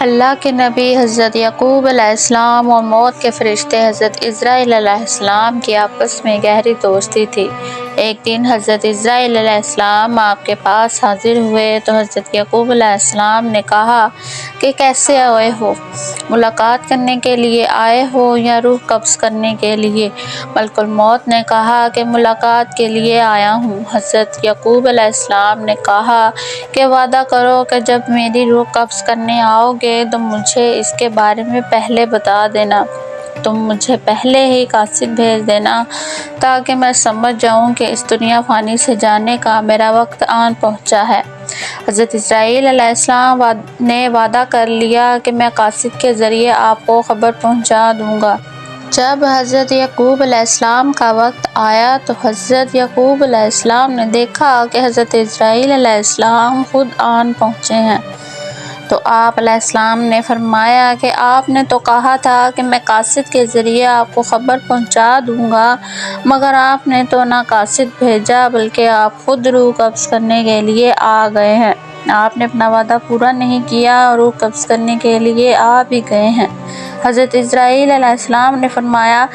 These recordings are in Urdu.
اللہ کے نبی حضرت یعقوب علیہ السلام اور موت کے فرشتے حضرت عزرائیل علیہ السلام کی آپس میں گہری دوستی تھی۔ ایک دن حضرت عزرائیل علیہ السلام آپ کے پاس حاضر ہوئے تو حضرت یعقوب علیہ السلام نے کہا کہ کیسے آئے ہو؟ ملاقات کرنے کے لیے آئے ہو یا روح قبض کرنے کے لیے؟ ملک الموت نے کہا کہ ملاقات کے لیے آیا ہوں۔ حضرت یعقوب علیہ السلام نے کہا کہ وعدہ کرو کہ جب میری روح قبض کرنے آؤ گے تو مجھے اس کے بارے میں پہلے بتا دینا۔ تم مجھے پہلے ہی قاصد بھیج دینا تاکہ میں سمجھ جاؤں کہ اس دنیا فانی سے جانے کا میرا وقت آن پہنچا ہے۔ حضرت عزرائیل علیہ السلام نے وعدہ کر لیا کہ میں قاصد کے ذریعے آپ کو خبر پہنچا دوں گا۔ جب حضرت یعقوب علیہ السلام کا وقت آیا تو حضرت یعقوب علیہ السلام نے دیکھا کہ حضرت عزرائیل علیہ السلام خود آن پہنچے ہیں۔ تو آپ علیہ السلام نے فرمایا کہ آپ نے تو کہا تھا کہ میں قاصد کے ذریعے آپ کو خبر پہنچا دوں گا، مگر آپ نے تو نہ قاصد بھیجا بلکہ آپ خود روح قبض کرنے کے لیے آ گئے ہیں۔ آپ نے اپنا وعدہ پورا نہیں کیا اور روح قبض کرنے کے لیے آ بھی گئے ہیں۔ حضرت عزرائیل علیہ السلام نے فرمایا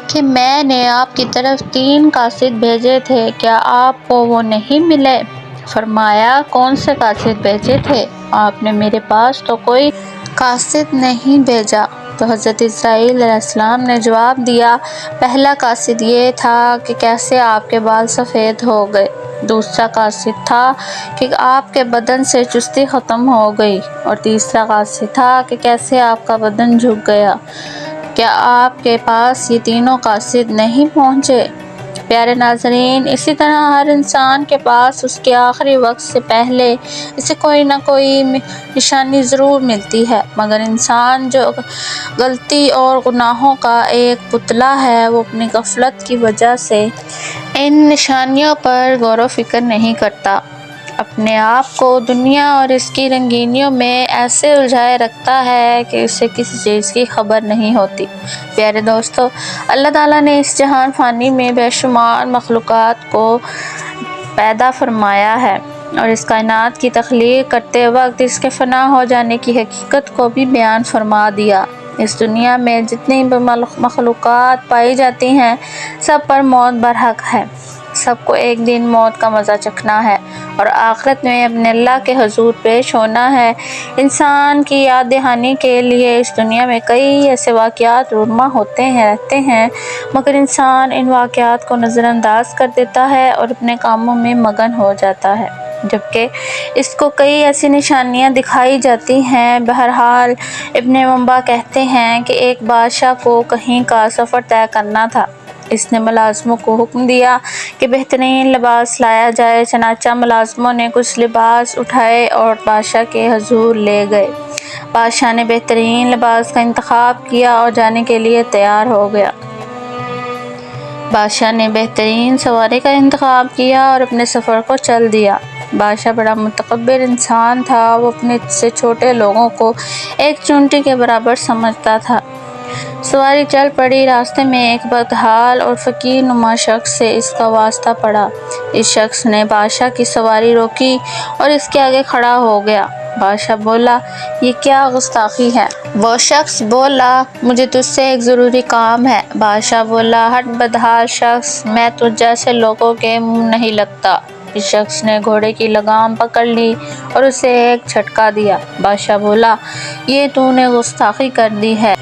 کہ میں نے آپ کی طرف 3 قاصد بھیجے تھے، کیا آپ کو وہ نہیں ملے؟ فرمایا کون سے قاصد بھیجے تھے؟ آپ نے میرے پاس تو کوئی قاصد نہیں بھیجا۔ تو حضرت عزرائیل علیہ السلام نے جواب دیا، پہلا قاصد یہ تھا کہ کیسے آپ کے بال سفید ہو گئے، دوسرا قاصد تھا کہ آپ کے بدن سے چستی ختم ہو گئی، اور تیسرا قاصد تھا کہ کیسے آپ کا بدن جھک گیا۔ کیا آپ کے پاس یہ تینوں قاصد نہیں پہنچے؟ پیارے ناظرین، اسی طرح ہر انسان کے پاس اس کے آخری وقت سے پہلے اسے کوئی نہ کوئی نشانی ضرور ملتی ہے، مگر انسان جو غلطی اور گناہوں کا ایک پتلا ہے، وہ اپنی غفلت کی وجہ سے ان نشانیوں پر غور و فکر نہیں کرتا، اپنے آپ کو دنیا اور اس کی رنگینیوں میں ایسے الجھائے رکھتا ہے کہ اسے کسی چیز کی خبر نہیں ہوتی۔ پیارے دوستو، اللہ تعالیٰ نے اس جہان فانی میں بے شمار مخلوقات کو پیدا فرمایا ہے اور اس کائنات کی تخلیق کرتے وقت اس کے فنا ہو جانے کی حقیقت کو بھی بیان فرما دیا۔ اس دنیا میں جتنی بھی مخلوقات پائی جاتی ہیں، سب پر موت برحق ہے، سب کو ایک دن موت کا مزہ چکھنا ہے اور آخرت میں اپنے اللہ کے حضور پیش ہونا ہے۔ انسان کی یاد دہانی کے لیے اس دنیا میں کئی ایسے واقعات رونما ہوتے رہتے ہیں، مگر انسان ان واقعات کو نظر انداز کر دیتا ہے اور اپنے کاموں میں مگن ہو جاتا ہے، جبکہ اس کو کئی ایسی نشانیاں دکھائی جاتی ہیں۔ بہرحال ابن منبع کہتے ہیں کہ ایک بادشاہ کو کہیں کا سفر طے کرنا تھا۔ اس نے ملازموں کو حکم دیا کہ بہترین لباس لایا جائے، چنانچہ ملازموں نے کچھ لباس اٹھائے اور بادشاہ کے حضور لے گئے۔ بادشاہ نے بہترین لباس کا انتخاب کیا اور جانے کے لیے تیار ہو گیا۔ بادشاہ نے بہترین سواری کا انتخاب کیا اور اپنے سفر کو چل دیا۔ بادشاہ بڑا متکبر انسان تھا، وہ اپنے سے چھوٹے لوگوں کو ایک چونٹی کے برابر سمجھتا تھا۔ سواری چل پڑی، راستے میں ایک بدحال اور فقیر نما شخص سے اس کا واسطہ پڑا۔ اس شخص نے بادشاہ کی سواری روکی اور اس کے آگے کھڑا ہو گیا۔ بادشاہ بولا، یہ کیا گستاخی ہے؟ وہ شخص بولا، مجھے تجھ سے ایک ضروری کام ہے۔ بادشاہ بولا، ہٹ بدحال شخص، میں تجھ جیسے لوگوں کے منہ نہیں لگتا۔ اس شخص نے گھوڑے کی لگام پکڑ لی اور اسے ایک جھٹکا دیا۔ بادشاہ بولا، یہ تو نے گستاخی کر دی ہے،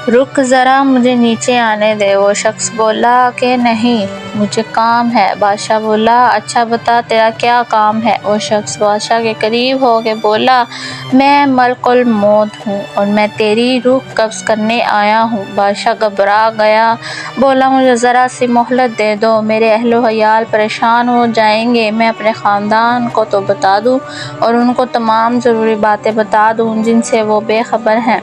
رک ذرا مجھے نیچے آنے دے۔ وہ شخص بولا کہ نہیں، مجھے کام ہے۔ بادشاہ بولا، اچھا بتا تیرا کیا کام ہے؟ وہ شخص بادشاہ کے قریب ہو کے بولا، میں ملک الموت ہوں اور میں تیری روح قبض کرنے آیا ہوں۔ بادشاہ گھبرا گیا، بولا، مجھے ذرا سی مہلت دے دو، میرے اہل و عیال پریشان ہو جائیں گے، میں اپنے خاندان کو تو بتا دوں اور ان کو تمام ضروری باتیں بتا دوں جن سے وہ بے خبر ہیں۔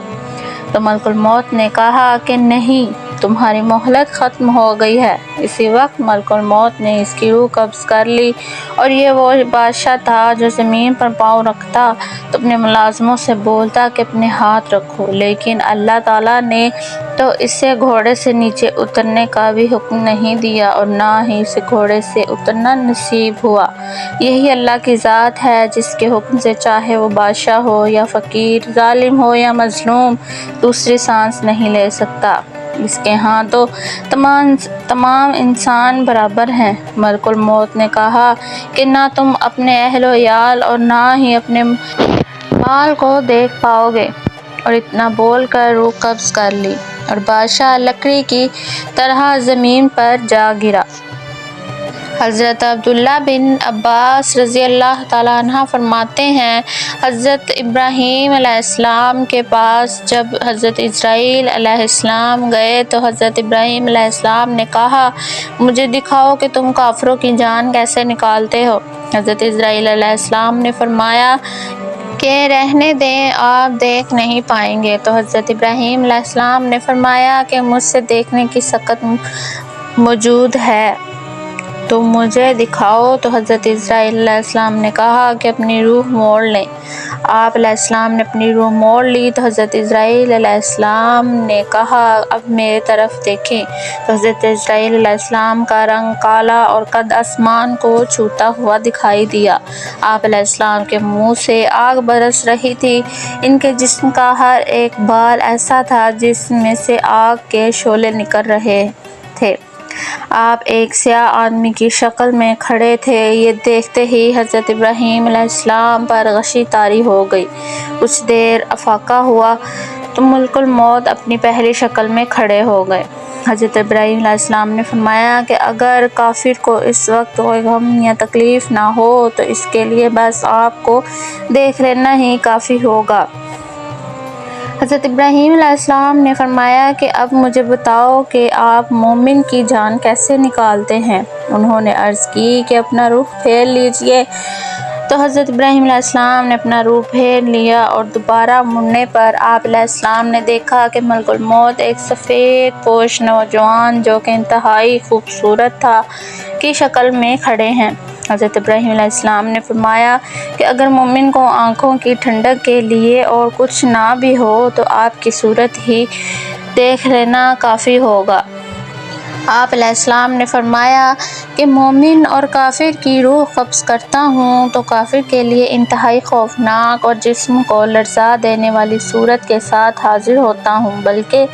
تو ملک الموت نے کہا کہ نہیں، تمہاری مہلت ختم ہو گئی ہے۔ اسی وقت ملک الموت نے اس کی روح قبض کر لی، اور یہ وہ بادشاہ تھا جو زمین پر پاؤں رکھتا تو اپنے ملازموں سے بولتا کہ اپنے ہاتھ رکھو، لیکن اللہ تعالیٰ نے تو اسے گھوڑے سے نیچے اترنے کا بھی حکم نہیں دیا اور نہ ہی اسے گھوڑے سے اترنا نصیب ہوا۔ یہی اللہ کی ذات ہے جس کے حکم سے چاہے وہ بادشاہ ہو یا فقیر، ظالم ہو یا مظلوم، دوسری سانس نہیں لے سکتا۔ اس کے ہاں تو تمام انسان برابر ہیں۔ ملک الموت نے کہا کہ نہ تم اپنے اہل و عیال اور نہ ہی اپنے مال کو دیکھ پاؤ گے، اور اتنا بول کر روح قبض کر لی، اور بادشاہ لکڑی کی طرح زمین پر جا گرا۔ حضرت عبداللہ بن عباس رضی اللہ تعالیٰ عنہ فرماتے ہیں، حضرت ابراہیم علیہ السلام کے پاس جب حضرت اسرائیل علیہ السلام گئے تو حضرت ابراہیم علیہ السلام نے کہا، مجھے دکھاؤ کہ تم کافروں کی جان کیسے نکالتے ہو۔ حضرت اسرائیل علیہ السلام نے فرمایا کہ رہنے دیں، آپ دیکھ نہیں پائیں گے۔ تو حضرت ابراہیم علیہ السلام نے فرمایا کہ مجھ سے دیکھنے کی سکت موجود ہے، تم مجھے دکھاؤ۔ تو حضرت اسرائیل علیہ السلام نے کہا کہ اپنی روح موڑ لیں۔ آپ علیہ السلام نے اپنی روح موڑ لی تو حضرت اسرائیل علیہ السلام نے کہا، اب میرے طرف دیکھیں۔ تو حضرت اسرائیل علیہ السلام کا رنگ کالا اور قد آسمان کو چھوتا ہوا دکھائی دیا۔ آپ علیہ السلام کے منہ سے آگ برس رہی تھی، ان کے جسم کا ہر ایک بال ایسا تھا جس میں سے آگ کے شعلے نکل رہے تھے۔ آپ ایک سیاہ آدمی کی شکل میں کھڑے تھے۔ یہ دیکھتے ہی حضرت ابراہیم علیہ السلام پر غشی طاری ہو گئی۔ کچھ دیر افاقہ ہوا تو ملک الموت اپنی پہلی شکل میں کھڑے ہو گئے۔ حضرت ابراہیم علیہ السلام نے فرمایا کہ اگر کافر کو اس وقت کوئی غم یا تکلیف نہ ہو تو اس کے لیے بس آپ کو دیکھ لینا ہی کافی ہوگا۔ حضرت ابراہیم علیہ السلام نے فرمایا کہ اب مجھے بتاؤ کہ آپ مومن کی جان کیسے نکالتے ہیں؟ انہوں نے عرض کی کہ اپنا رخ پھیر لیجئے۔ تو حضرت ابراہیم علیہ السلام نے اپنا رخ پھیر لیا، اور دوبارہ مڑنے پر آپ علیہ السلام نے دیکھا کہ ملک الموت ایک سفید پوش نوجوان جو کہ انتہائی خوبصورت تھا کی شکل میں کھڑے ہیں۔ حضرت ابراہیم علیہ السلام نے فرمایا کہ اگر مومن کو آنکھوں کی ٹھنڈک کے لیے اور کچھ نہ بھی ہو تو آپ کی صورت ہی دیکھ لینا کافی ہوگا۔ آپ علیہ السلام نے فرمایا کہ مومن اور کافر کی روح قبض کرتا ہوں تو کافر کے لیے انتہائی خوفناک اور جسم کو لرزا دینے والی صورت کے ساتھ حاضر ہوتا ہوں، بلکہ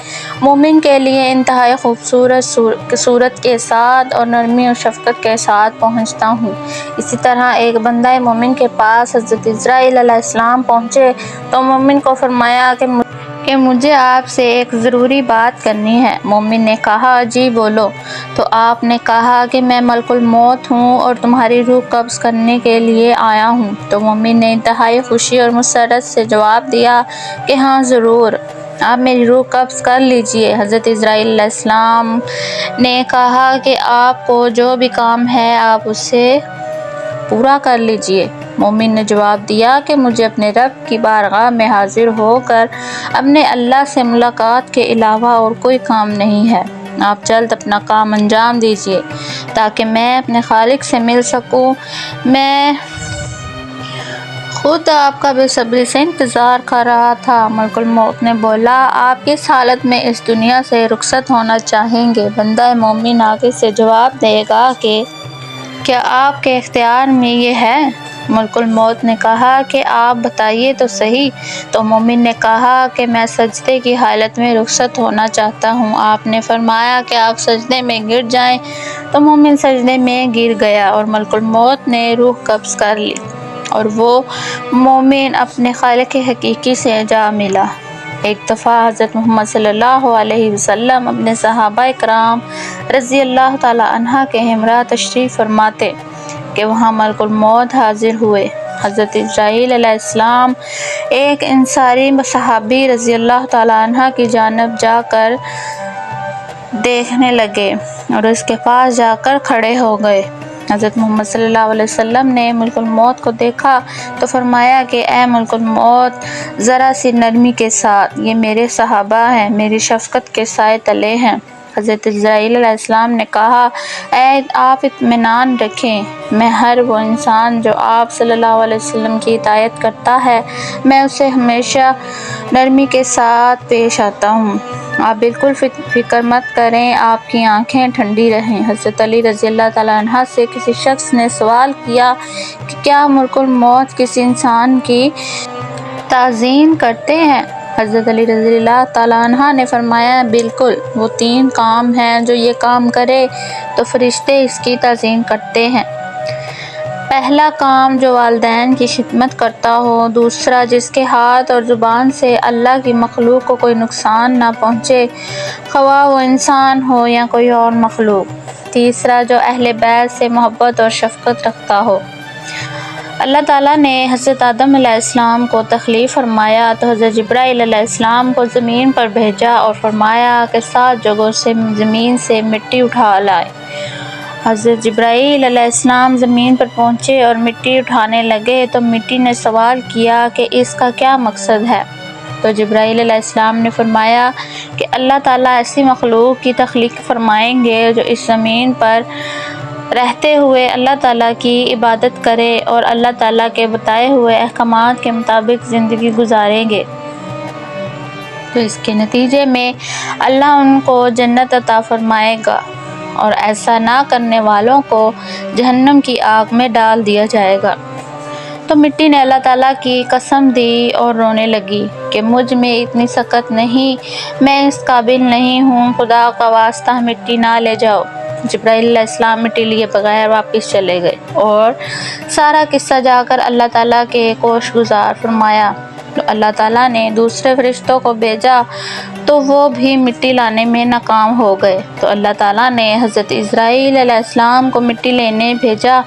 مومن کے لیے انتہائی خوبصورت صورت کے ساتھ اور نرمی و شفقت کے ساتھ پہنچتا ہوں۔ اسی طرح ایک بندہ مومن کے پاس حضرت اسرائیل علیہ السلام پہنچے تو مومن کو فرمایا کہ مجھے آپ سے ایک ضروری بات کرنی ہے۔ مومن نے کہا، جی بولو۔ تو آپ نے کہا کہ میں ملک الموت ہوں اور تمہاری روح قبض کرنے کے لیے آیا ہوں۔ تو مومن نے انتہائی خوشی اور مسرت سے جواب دیا کہ ہاں ضرور، آپ میری روح قبض کر لیجئے۔ حضرت اسرائیل علیہ السلام نے کہا کہ آپ کو جو بھی کام ہے آپ اسے پورا کر لیجئے۔ مومن نے جواب دیا کہ مجھے اپنے رب کی بارگاہ میں حاضر ہو کر اپنے اللہ سے ملاقات کے علاوہ اور کوئی کام نہیں ہے۔ آپ جلد اپنا کام انجام دیجئے تاکہ میں اپنے خالق سے مل سکوں۔ میں خود آپ کا بے صبری سے انتظار کر رہا تھا۔ ملک الموت نے بولا، آپ کس حالت میں اس دنیا سے رخصت ہونا چاہیں گے؟ بندہ مومن آگے سے جواب دے گا کہ کیا آپ کے اختیار میں یہ ہے؟ ملک الموت نے کہا کہ آپ بتائیے تو صحیح۔ تو مومن نے کہا کہ میں سجدے کی حالت میں رخصت ہونا چاہتا ہوں۔ آپ نے فرمایا کہ آپ سجدے میں گر جائیں۔ تو مومن سجدے میں گر گیا اور ملک الموت نے روح قبض کر لی، اور وہ مومن اپنے خالق حقیقی سے جا ملا۔ ایک دفعہ حضرت محمد صلی اللہ علیہ وسلم اپنے صحابہ کرام رضی اللہ تعالیٰ عنہ کے ہمراہ تشریف فرماتے کہ وہاں ملک الموت حاضر ہوئے۔ حضرت اسرائیل علیہ السلام ایک انصاری صحابی رضی اللہ تعالیٰ عنہ کی جانب جا کر دیکھنے لگے اور اس کے پاس جا کر کھڑے ہو گئے۔ حضرت محمد صلی اللہ علیہ وسلم نے ملک الموت کو دیکھا تو فرمایا کہ اے ملک الموت، ذرا سی نرمی کے ساتھ، یہ میرے صحابہ ہیں، میری شفقت کے سائے تلے ہیں۔ حضرت اسرائیل علیہ السلام نے کہا، اے آپ اطمینان رکھیں، میں ہر وہ انسان جو آپ صلی اللہ علیہ وسلم کی اطاعت کرتا ہے، میں اسے ہمیشہ نرمی کے ساتھ پیش آتا ہوں۔ آپ بالکل فکر مت کریں، آپ کی آنکھیں ٹھنڈی رہیں۔ حضرت علی رضی اللہ تعالیٰ عنہ سے کسی شخص نے سوال کیا کہ کیا ملک الموت کسی انسان کی تعظیم کرتے ہیں؟ حضرت علی رضی اللہ تعالیٰ عنہ نے فرمایا، بالکل، وہ 3 کام ہیں، جو یہ کام کرے تو فرشتے اس کی تعظیم کرتے ہیں۔ پہلا کام جو والدین کی خدمت کرتا ہو، دوسرا جس کے ہاتھ اور زبان سے اللہ کی مخلوق کو کوئی نقصان نہ پہنچے، خواہ وہ انسان ہو یا کوئی اور مخلوق، تیسرا جو اہل بیت سے محبت اور شفقت رکھتا ہو۔ اللہ تعالیٰ نے حضرت آدم علیہ السلام کو تخلیق فرمایا تو حضرت جبرائیل علیہ السلام کو زمین پر بھیجا اور فرمایا کہ 7 جگہوں سے زمین سے مٹی اٹھا لائیں۔ حضرت جبرائیل علیہ السلام زمین پر پہنچے اور مٹی اٹھانے لگے تو مٹی نے سوال کیا کہ اس کا کیا مقصد ہے؟ تو جبرائیل علیہ السلام نے فرمایا کہ اللہ تعالیٰ ایسی مخلوق کی تخلیق فرمائیں گے جو اس زمین پر رہتے ہوئے اللہ تعالیٰ کی عبادت کرے اور اللہ تعالیٰ کے بتائے ہوئے احکامات کے مطابق زندگی گزاریں گے، تو اس کے نتیجے میں اللہ ان کو جنت عطا فرمائے گا اور ایسا نہ کرنے والوں کو جہنم کی آگ میں ڈال دیا جائے گا۔ تو مٹی نے اللہ تعالیٰ کی قسم دی اور رونے لگی کہ مجھ میں اتنی سخت نہیں، میں اس قابل نہیں ہوں، خدا کا واسطہ مٹی نہ لے جاؤ۔ جبرائیل علیہ السلام مٹی لیے بغیر واپس چلے گئے اور سارا قصہ جا کر اللہ تعالیٰ کے کوش گزار فرمایا۔ تو اللہ تعالیٰ نے دوسرے فرشتوں کو بھیجا تو وہ بھی مٹی لانے میں ناکام ہو گئے۔ تو اللہ تعالیٰ نے حضرت اسرائیل علیہ السلام کو مٹی لینے بھیجا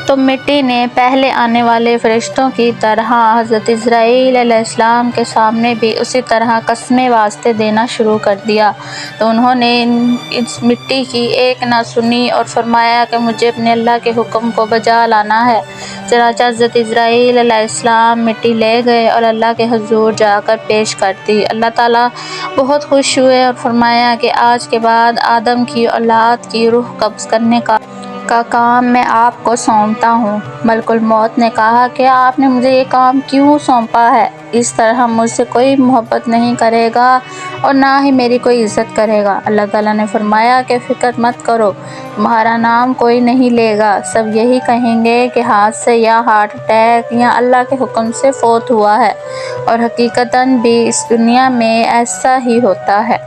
تو مٹی نے پہلے آنے والے فرشتوں کی طرح حضرت اسرائیل علیہ السلام کے سامنے بھی اسی طرح قسمیں واسطے دینا شروع کر دیا، تو انہوں نے اس مٹی کی ایک نہ سنی اور فرمایا کہ مجھے اپنے اللہ کے حکم کو بجا لانا ہے۔ چنانچہ حضرت اسرائیل علیہ السلام مٹی لے گئے اور اللہ کے حضور جا کر پیش کر دی۔ اللہ تعالیٰ بہت خوش ہوئے اور فرمایا کہ آج کے بعد آدم کی اولاد کی روح قبض کرنے کا کام میں آپ کو سونپتا ہوں۔ ملک الموت نے کہا کہ آپ نے مجھے یہ کام کیوں سونپا ہے؟ اس طرح مجھ سے کوئی محبت نہیں کرے گا اور نہ ہی میری کوئی عزت کرے گا۔ اللہ تعالیٰ نے فرمایا کہ فکر مت کرو، تمہارا نام کوئی نہیں لے گا، سب یہی کہیں گے کہ حادثے یا ہارٹ اٹیک یا اللہ کے حکم سے فوت ہوا ہے، اور حقیقتاً بھی اس دنیا میں ایسا ہی ہوتا ہے۔